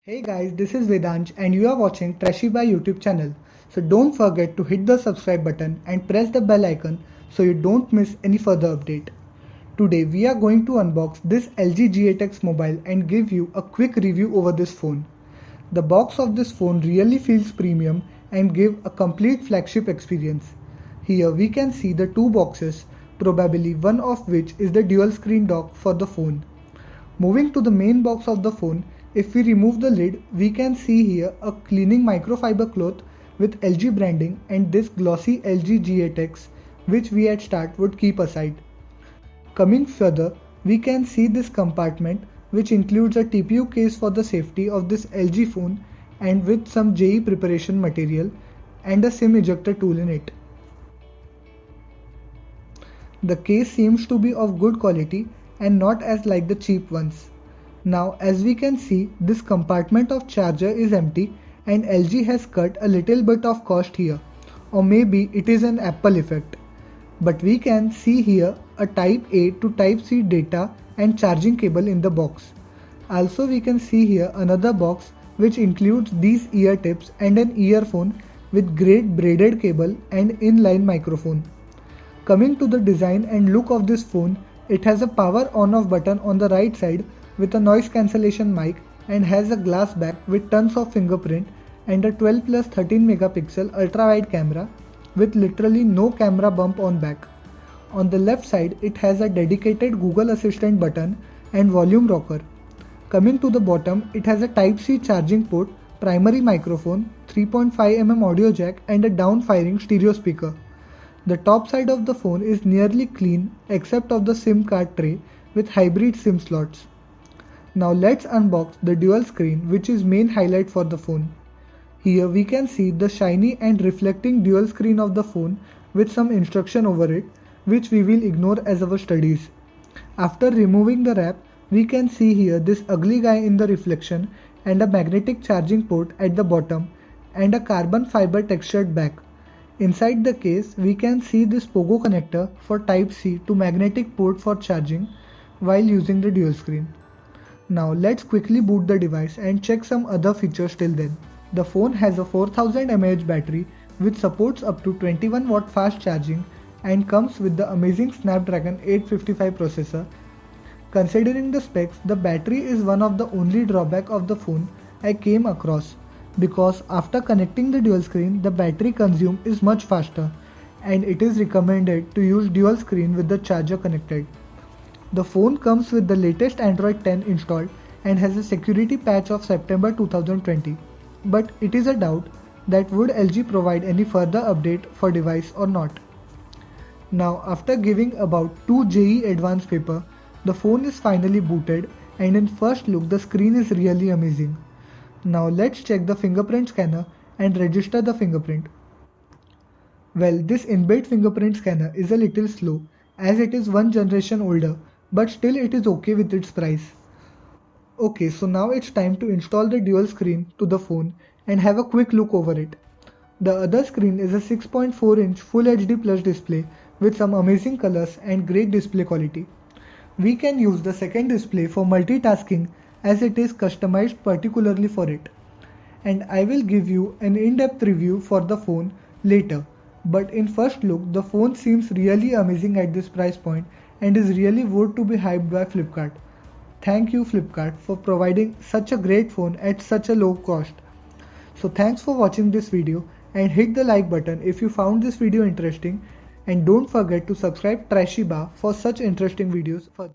Hey guys, this is Vedansh and you are watching Trashiba YouTube channel. So don't forget to hit the subscribe button and press the bell icon so you don't miss any further update. Today we are going to unbox this LG G8X mobile and give you a quick review over this phone. The box of this phone really feels premium and give a complete flagship experience. Here we can see the two boxes, probably one of which is the dual screen dock for the phone. Moving to the main box of the phone, if we remove the lid, we can see here a cleaning microfiber cloth with LG branding and this glossy LG G8X which we at start would keep aside. Coming further, we can see this compartment which includes a TPU case for the safety of this LG phone and with some JE preparation material and a SIM ejector tool in it. The case seems to be of good quality and not as like the cheap ones. Now as we can see, this compartment of charger is empty and LG has cut a little bit of cost here, or maybe it is an Apple effect. But we can see here a type A to type C data and charging cable in the box. Also we can see here another box which includes these ear tips and an earphone with great braided cable and inline microphone. Coming to the design and look of this phone, it has a power on off button on the right side with a noise cancellation mic and has a glass back with tons of fingerprint and a 12 plus 13 megapixel ultra wide camera with literally no camera bump on back. On the left side it has a dedicated Google Assistant button and volume rocker. Coming to the bottom, it has a type C charging port, primary microphone, 3.5mm audio jack and a down firing stereo speaker. The top side of the phone is nearly clean except of the SIM card tray with hybrid SIM slots. Now let's unbox the dual screen which is main highlight for the phone. Here we can see the shiny and reflecting dual screen of the phone with some instruction over it which we will ignore as our studies. After removing the wrap, we can see here this ugly guy in the reflection and a magnetic charging port at the bottom and a carbon fiber textured back. Inside the case, we can see this Pogo connector for type C to magnetic port for charging while using the dual screen. Now let's quickly boot the device and check some other features till then. The phone has a 4000 mAh battery which supports up to 21 watt fast charging and comes with the amazing Snapdragon 855 processor. Considering the specs, the battery is one of the only drawback of the phone I came across, because after connecting the dual screen, the battery consume is much faster and it is recommended to use dual screen with the charger connected. The phone comes with the latest Android 10 installed and has a security patch of September 2020, but it is a doubt that would LG provide any further update for device or not. Now after giving about 2 JE advanced paper, the phone is finally booted and in first look the screen is really amazing. Now let's check the fingerprint scanner and register the fingerprint. Well, this inbuilt fingerprint scanner is a little slow as it is one generation older, but still it is okay with its price. Okay, so now it's time to install the dual screen to the phone and have a quick look over it. The other screen is a 6.4-inch Full HD Plus display with some amazing colors and great display quality. We can use the second display for multitasking as it is customized particularly for it. And I will give you an in-depth review for the phone later. But in first look, the phone seems really amazing at this price point and is really worth to be hyped by Flipkart. Thank you Flipkart for providing such a great phone at such a low cost. So thanks for watching this video and hit the like button if you found this video interesting, and don't forget to subscribe Trashiba for such interesting videos further.